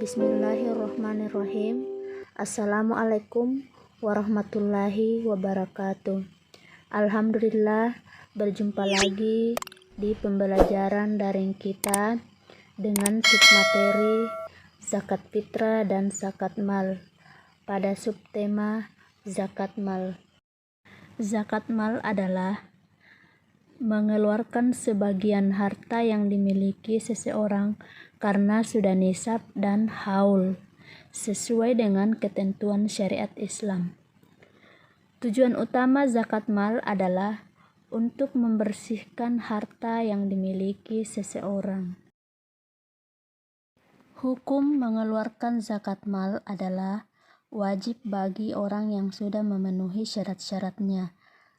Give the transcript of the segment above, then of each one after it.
Bismillahirrahmanirrahim. Assalamualaikum warahmatullahi wabarakatuh. Alhamdulillah, berjumpa lagi di pembelajaran daring kita dengan submateri zakat fitrah dan zakat mal pada subtema zakat mal. Zakat mal adalah mengeluarkan sebagian harta yang dimiliki seseorang karena sudah nisab dan haul sesuai dengan ketentuan syariat Islam. Tujuan utama zakat mal adalah untuk membersihkan harta yang dimiliki seseorang. Hukum mengeluarkan zakat mal adalah wajib bagi orang yang sudah memenuhi syarat-syaratnya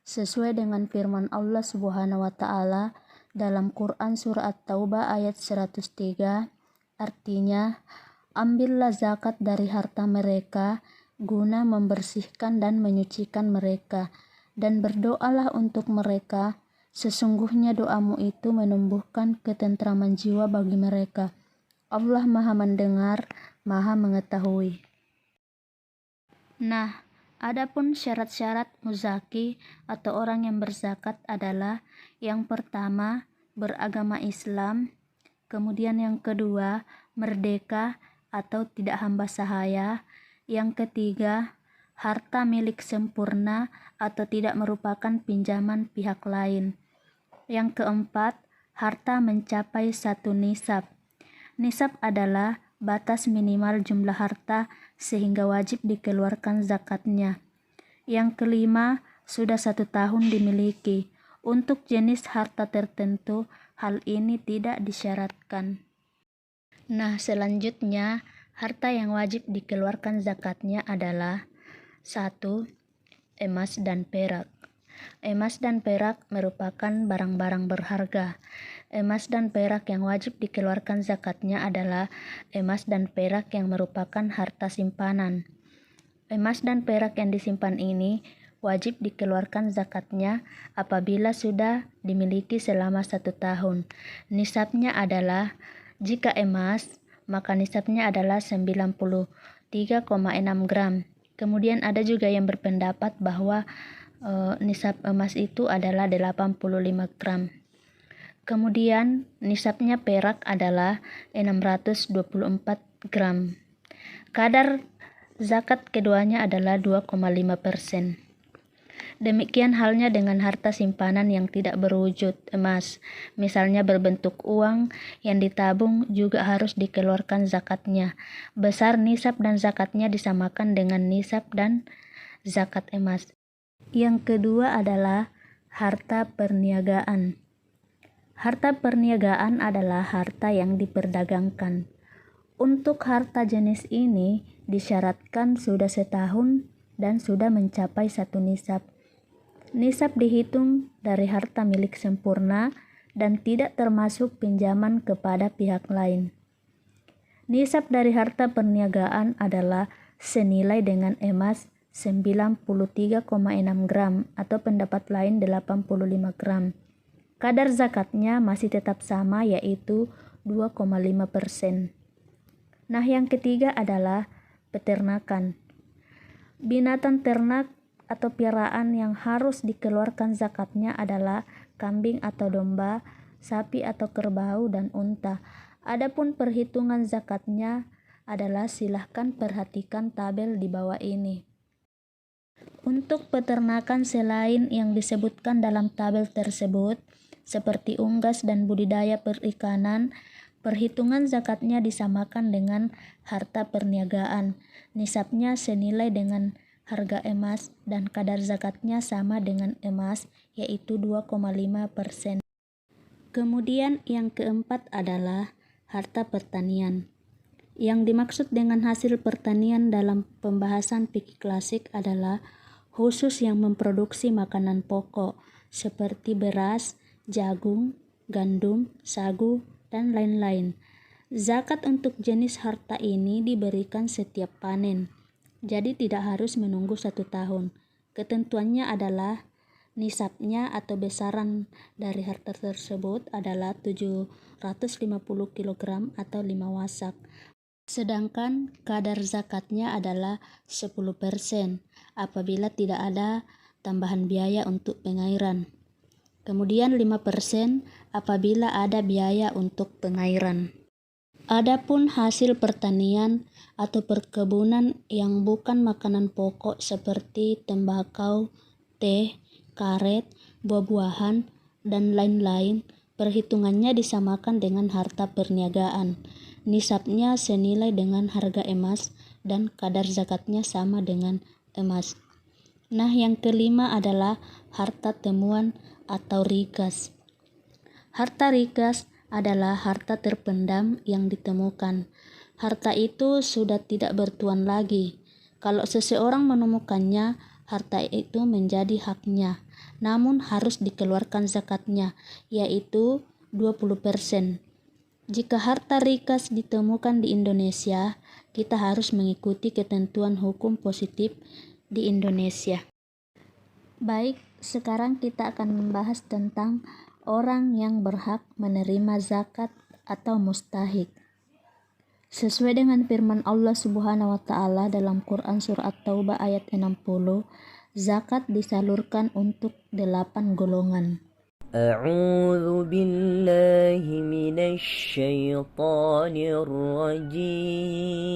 sesuai dengan firman Allah Subhanahu wa taala dalam Quran surah At-Taubah ayat 103, artinya, ambillah zakat dari harta mereka guna membersihkan dan menyucikan mereka, dan berdoalah untuk mereka, sesungguhnya doamu itu menumbuhkan ketentraman jiwa bagi mereka. Allah Maha mendengar, Maha mengetahui. Nah, adapun syarat-syarat muzaki atau orang yang berzakat adalah yang pertama, beragama Islam, kemudian yang kedua, merdeka atau tidak hamba sahaya, yang ketiga, harta milik sempurna atau tidak merupakan pinjaman pihak lain, yang keempat, harta mencapai 1 nisab. Nisab adalah batas minimal jumlah harta sehingga wajib dikeluarkan zakatnya. Yang kelima, sudah 1 tahun dimiliki. Untuk jenis harta tertentu, hal ini tidak disyaratkan. Nah, selanjutnya, harta yang wajib dikeluarkan zakatnya adalah 1. Emas dan perak. Emas dan perak merupakan barang-barang berharga. Emas dan perak yang wajib dikeluarkan zakatnya adalah emas dan perak yang merupakan harta simpanan. Emas dan perak yang disimpan ini wajib dikeluarkan zakatnya apabila sudah dimiliki selama 1 tahun. Nisabnya adalah, jika emas, maka nisabnya adalah 93,6 gram. Kemudian ada juga yang berpendapat bahwa nisab emas itu adalah 85 gram. Kemudian nisabnya perak adalah 624 gram. Kadar zakat keduanya adalah 2,5%. Demikian halnya dengan harta simpanan yang tidak berwujud emas, misalnya berbentuk uang yang ditabung juga harus dikeluarkan zakatnya. Besar nisab dan zakatnya disamakan dengan nisab dan zakat emas. Yang kedua adalah harta perniagaan. Harta perniagaan adalah harta yang diperdagangkan. Untuk harta jenis ini disyaratkan sudah 1 tahun dan sudah mencapai 1 nisab. Nisab dihitung dari harta milik sempurna dan tidak termasuk pinjaman kepada pihak lain. Nisab dari harta perniagaan adalah senilai dengan emas 93,6 gram atau pendapat lain 85 gram. Kadar zakatnya masih tetap sama, yaitu 2,5%. Nah, yang ketiga adalah peternakan. Binatang ternak atau piaraan yang harus dikeluarkan zakatnya adalah kambing atau domba, sapi atau kerbau, dan unta. Adapun perhitungan zakatnya adalah, silahkan perhatikan tabel di bawah ini. Untuk peternakan selain yang disebutkan dalam tabel tersebut, seperti unggas dan budidaya perikanan, perhitungan zakatnya disamakan dengan harta perniagaan. Nisabnya senilai dengan harga emas dan kadar zakatnya sama dengan emas, yaitu 2,5%. Kemudian yang keempat adalah harta pertanian. Yang dimaksud dengan hasil pertanian dalam pembahasan fikih klasik adalah khusus yang memproduksi makanan pokok seperti beras, jagung, gandum, sagu, dan lain-lain. Zakat untuk jenis harta ini diberikan setiap panen, jadi tidak harus menunggu 1 tahun. Ketentuannya adalah nisabnya atau besaran dari harta tersebut adalah 750 kg atau 5 wasak. Sedangkan kadar zakatnya adalah 10% apabila tidak ada tambahan biaya untuk pengairan. Kemudian 5% apabila ada biaya untuk pengairan. Adapun hasil pertanian atau perkebunan yang bukan makanan pokok seperti tembakau, teh, karet, buah-buahan, dan lain-lain, perhitungannya disamakan dengan harta perniagaan. Nisabnya senilai dengan harga emas dan kadar zakatnya sama dengan emas. Nah, yang kelima adalah harta temuan atau rikas. Harta rikas adalah harta terpendam yang ditemukan. Harta itu sudah tidak bertuan lagi. Kalau seseorang menemukannya, harta itu menjadi haknya, namun harus dikeluarkan zakatnya, yaitu 20%. Jika harta rikas ditemukan di Indonesia, kita harus mengikuti ketentuan hukum positif di Indonesia. Baik, sekarang kita akan membahas tentang orang yang berhak menerima zakat atau mustahik. Sesuai dengan firman Allah Subhanahu wa taala dalam Quran surah At-Taubah ayat 60, zakat disalurkan untuk 8 golongan. A'udzu billahi minasy syaithanir rajim.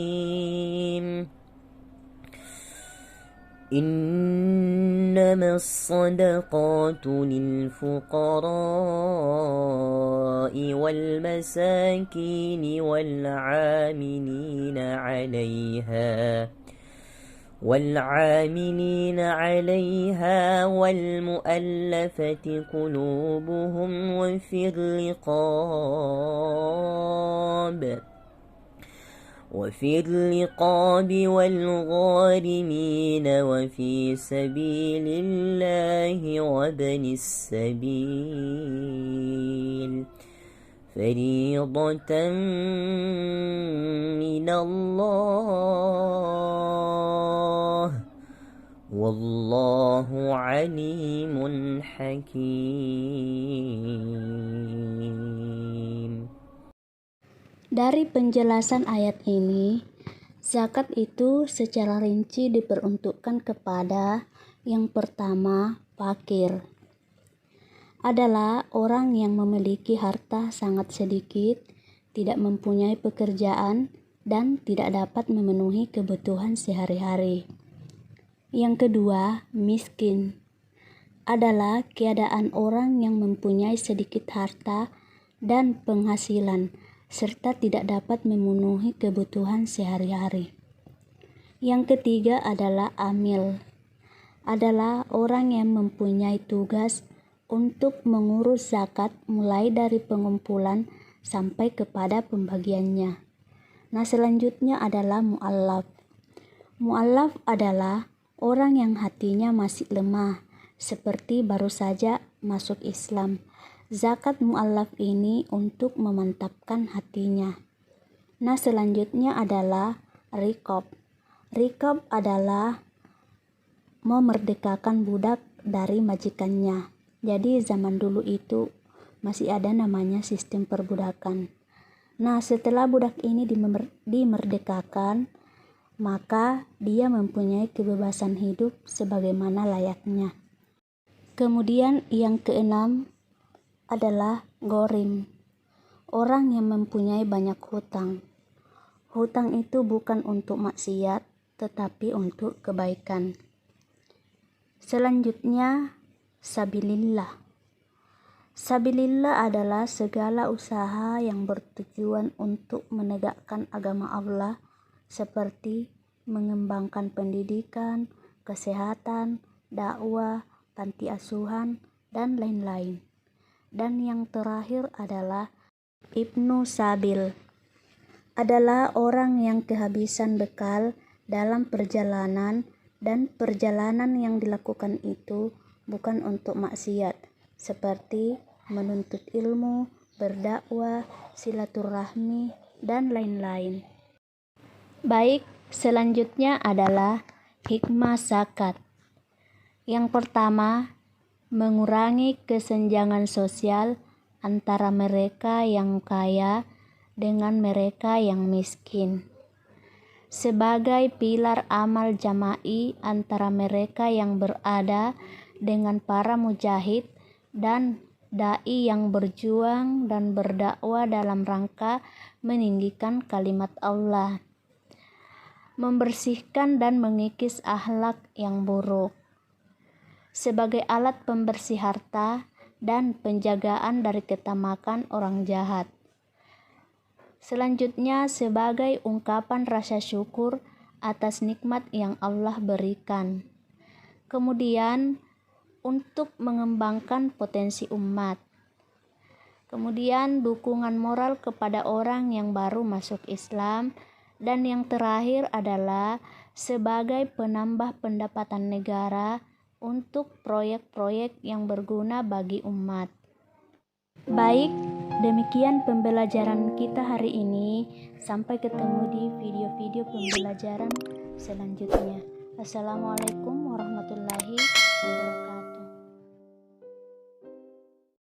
إنما الصدقات للفقراء والمساكين والعاملين عليها والمؤلفة قلوبهم وفي الرقاب والغارمين وفي سبيل الله وابن السبيل فريضة من الله والله عليم حكيم. Dari penjelasan ayat ini, zakat itu secara rinci diperuntukkan kepada yang pertama, fakir. Adalah orang yang memiliki harta sangat sedikit, tidak mempunyai pekerjaan, dan tidak dapat memenuhi kebutuhan sehari-hari. Yang kedua, miskin. Adalah keadaan orang yang mempunyai sedikit harta dan penghasilan, serta tidak dapat memenuhi kebutuhan sehari-hari. Yang ketiga adalah amil. Adalah orang yang mempunyai tugas untuk mengurus zakat mulai dari pengumpulan sampai kepada pembagiannya. Nah, selanjutnya adalah mu'allaf. Mu'allaf adalah orang yang hatinya masih lemah, seperti baru saja masuk Islam. Zakat mu'allaf ini untuk memantapkan hatinya. Nah, selanjutnya adalah riqab. Riqab adalah memerdekakan budak dari majikannya. Jadi zaman dulu itu masih ada namanya sistem perbudakan. Nah, setelah budak ini dimerdekakan, maka dia mempunyai kebebasan hidup sebagaimana layaknya. Kemudian yang keenam adalah ghorim, orang yang mempunyai banyak hutang. Hutang itu bukan untuk maksiat, tetapi untuk kebaikan. Selanjutnya, sabilillah. Sabilillah adalah segala usaha yang bertujuan untuk menegakkan agama Allah, seperti mengembangkan pendidikan, kesehatan, dakwah, panti asuhan, dan lain-lain. Dan yang terakhir adalah Ibnu Sabil. Adalah orang yang kehabisan bekal dalam perjalanan, dan perjalanan yang dilakukan itu bukan untuk maksiat, seperti menuntut ilmu, berdakwah, silaturahmi, dan lain-lain. Baik, selanjutnya adalah hikmah zakat. Yang pertama, mengurangi kesenjangan sosial antara mereka yang kaya dengan mereka yang miskin. sebagai pilar amal jama'i antara mereka yang berada dengan para mujahid dan dai yang berjuang dan berdakwah dalam rangka meninggikan kalimat Allah, membersihkan dan mengikis akhlak yang buruk, sebagai alat pembersih harta dan penjagaan dari ketamakan orang jahat. Selanjutnya, sebagai ungkapan rasa syukur atas nikmat yang Allah berikan. Kemudian, untuk mengembangkan potensi umat. Kemudian, dukungan moral kepada orang yang baru masuk Islam. Dan yang terakhir adalah sebagai penambah pendapatan negara untuk proyek-proyek yang berguna bagi umat. Baik, demikian pembelajaran kita hari ini. Sampai ketemu di video-video pembelajaran selanjutnya. Assalamualaikum warahmatullahi